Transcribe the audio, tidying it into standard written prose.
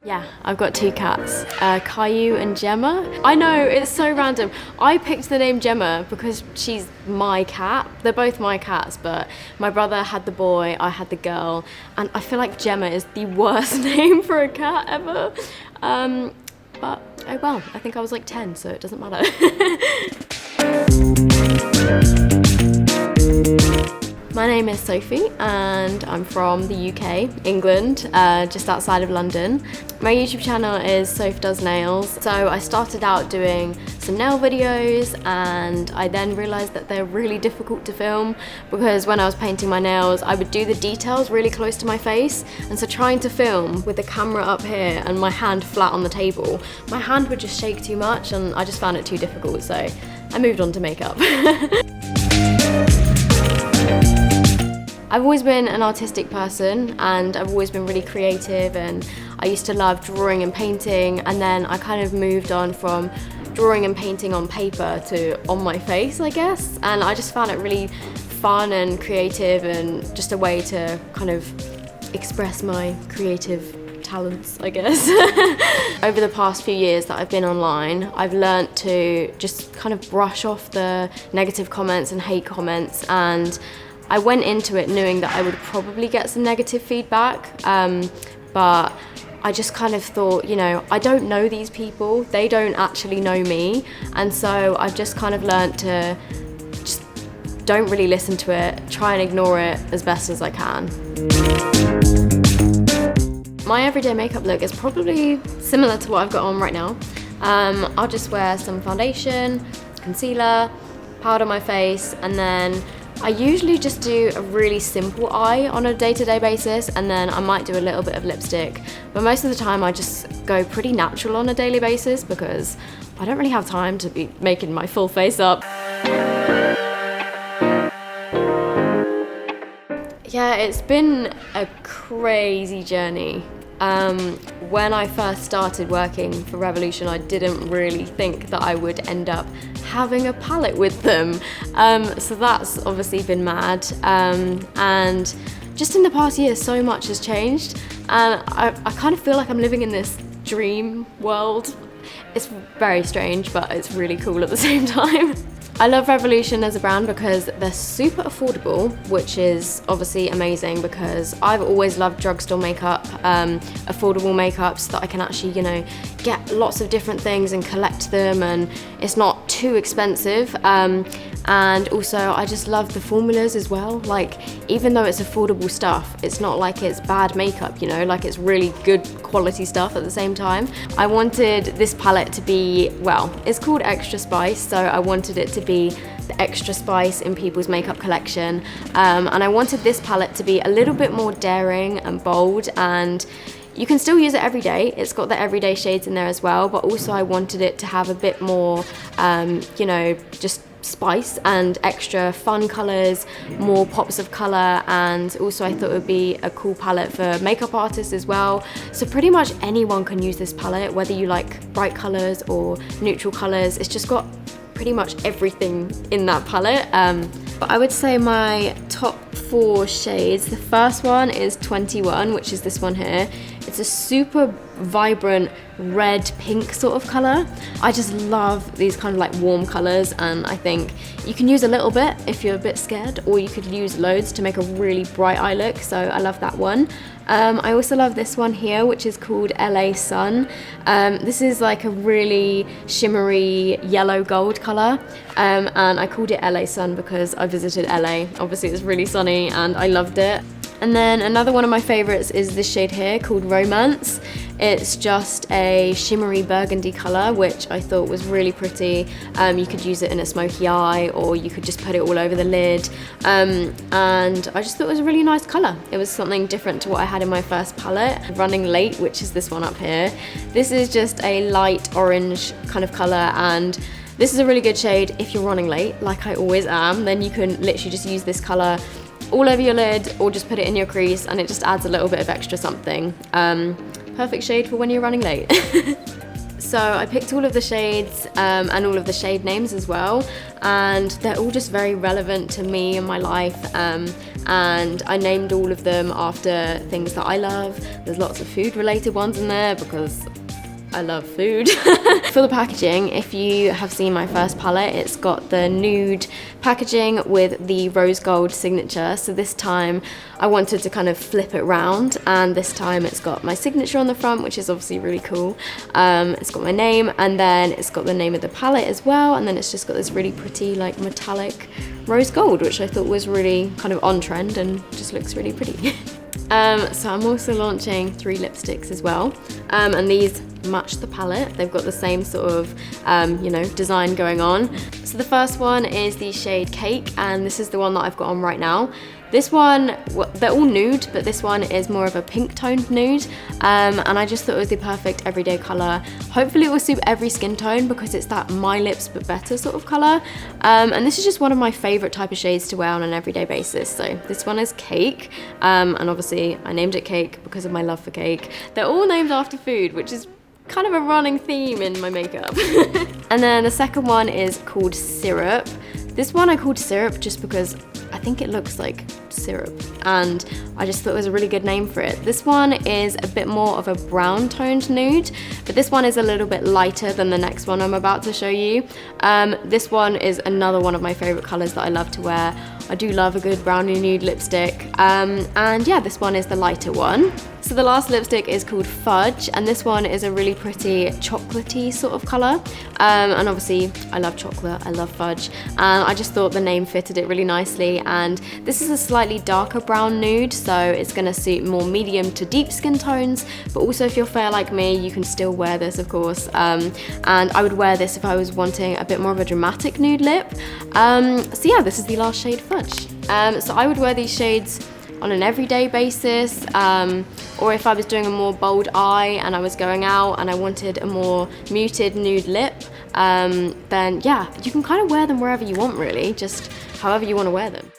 Yeah, I've got two cats, Caillou and Gemma. I know, it's so random. I picked the name Gemma because she's my cat. They're both my cats, but my brother had the boy, I had the girl, and I feel like Gemma is the worst name for a cat ever. But oh well, I think I was like 10, so it doesn't matter. My name is Sophie and I'm from the UK, England, just outside of London. My YouTube channel is Sophdoesnails. So I started out doing some nail videos and I then realised that they're really difficult to film because when I was painting my nails, I would do the details really close to my face. And so trying to film with the camera up here and my hand flat on the table, my hand would just shake too much and I just found it too difficult. So I moved on to makeup. I've always been an artistic person and I've always been really creative, and I used to love drawing and painting, and then I kind of moved on from drawing and painting on paper to on my face, I guess, and I just found it really fun and creative and just a way to kind of express my creative talents, I guess. Over the past few years that I've been online, I've learnt to just kind of brush off the negative comments and hate comments, and I went into it knowing that I would probably get some negative feedback, but I just kind of thought, you know, I don't know these people, they don't actually know me, and so I've just kind of learnt to just don't really listen to it, try and ignore it as best as I can. My everyday makeup look is probably similar to what I've got on right now. I'll just wear some foundation, concealer, powder my face, and then I usually just do a really simple eye on a day-to-day basis, and then I might do a little bit of lipstick. But most of the time I just go pretty natural on a daily basis because I don't really have time to be making my full face up. Yeah, it's been a crazy journey. When I first started working for Revolution, I didn't really think that I would end up having a palette with them. So that's obviously been mad. And just in the past year, so much has changed. And I kind of feel like I'm living in this dream world. It's very strange, but it's really cool at the same time. I love Revolution as a brand because they're super affordable, which is obviously amazing because I've always loved drugstore makeup, affordable makeup so that I can actually, you know, get lots of different things and collect them, and it's not too expensive. And also I just love the formulas as well. Like, even though it's affordable stuff, it's not like it's bad makeup, you know, like it's really good quality stuff at the same time. I wanted this palette to be, well, it's called Extra Spice, so I wanted it to be the extra spice in people's makeup collection, and I wanted this palette to be a little bit more daring and bold, and you can still use it every day. It's got the everyday shades in there as well, but also I wanted it to have a bit more, you know, just spice and extra fun colours, more pops of colour, and also I thought it would be a cool palette for makeup artists as well. So pretty much anyone can use this palette, whether you like bright colours or neutral colours. It's just got pretty much everything in that palette. But I would say my top 4 shades, the first one is 21, which is this one here. It's a super vibrant red pink sort of colour. I just love these kind of like warm colours, and I think you can use a little bit if you're a bit scared, or you could use loads to make a really bright eye look, so I love that one. I also love this one here, which is called LA Sun. This is like a really shimmery yellow gold colour, and I called it LA Sun because I visited LA. Obviously it's really sunny and I loved it. And then another one of my favourites is this shade here called Romance. It's just a shimmery burgundy colour, which I thought was really pretty. You could use it in a smoky eye, or you could just put it all over the lid. And I just thought it was a really nice colour. It was something different to what I had in my first palette. Running Late, which is this one up here. This is just a light orange kind of colour, and this is a really good shade if you're running late, like I always am. Then you can literally just use this colour all over your lid, or just put it in your crease, and it just adds a little bit of extra something. Perfect shade for when you're running late. So I picked all of the shades and all of the shade names as well, and they're all just very relevant to me and my life, and I named all of them after things that I love. There's lots of food related ones in there because I love food. For the packaging, if you have seen my first palette, it's got the nude packaging with the rose gold signature. So this time I wanted to kind of flip it round, and this time it's got my signature on the front, which is obviously really cool. It's got my name, and then it's got the name of the palette as well, and then it's just got this really pretty like metallic rose gold, which I thought was really kind of on trend and just looks really pretty. So I'm also launching 3 lipsticks as well, and these match the palette. They've got the same sort of you know, design going on. So the first one is the shade Cake, and this is the one that I've got on right now. This one, well, they're all nude, but this one is more of a pink toned nude, and I just thought it was the perfect everyday colour. Hopefully it will suit every skin tone because it's that my lips but better sort of colour, and this is just one of my favourite type of shades to wear on an everyday basis. So this one is Cake, and obviously I named it Cake because of my love for cake. They're all named after food, which is kind of a running theme in my makeup. And then the second one is called Syrup. This one I called Syrup just because I think it looks like syrup, and I just thought it was a really good name for it. This one is a bit more of a brown toned nude, but this one is a little bit lighter than the next one I'm about to show you. This one is another one of my favorite colors that I love to wear. I do love a good brownie nude lipstick, and yeah, this one is the lighter one. So the last lipstick is called Fudge, and this one is a really pretty chocolatey sort of colour, and obviously I love chocolate, I love fudge, and I just thought the name fitted it really nicely. And this is a slightly darker brown nude, so it's going to suit more medium to deep skin tones, but also if you're fair like me, you can still wear this, of course, and I would wear this if I was wanting a bit more of a dramatic nude lip. So yeah, this is the last shade, Fudge. So I would wear these shades on an everyday basis, or if I was doing a more bold eye and I was going out and I wanted a more muted nude lip, then yeah, you can kind of wear them wherever you want really, just however you want to wear them.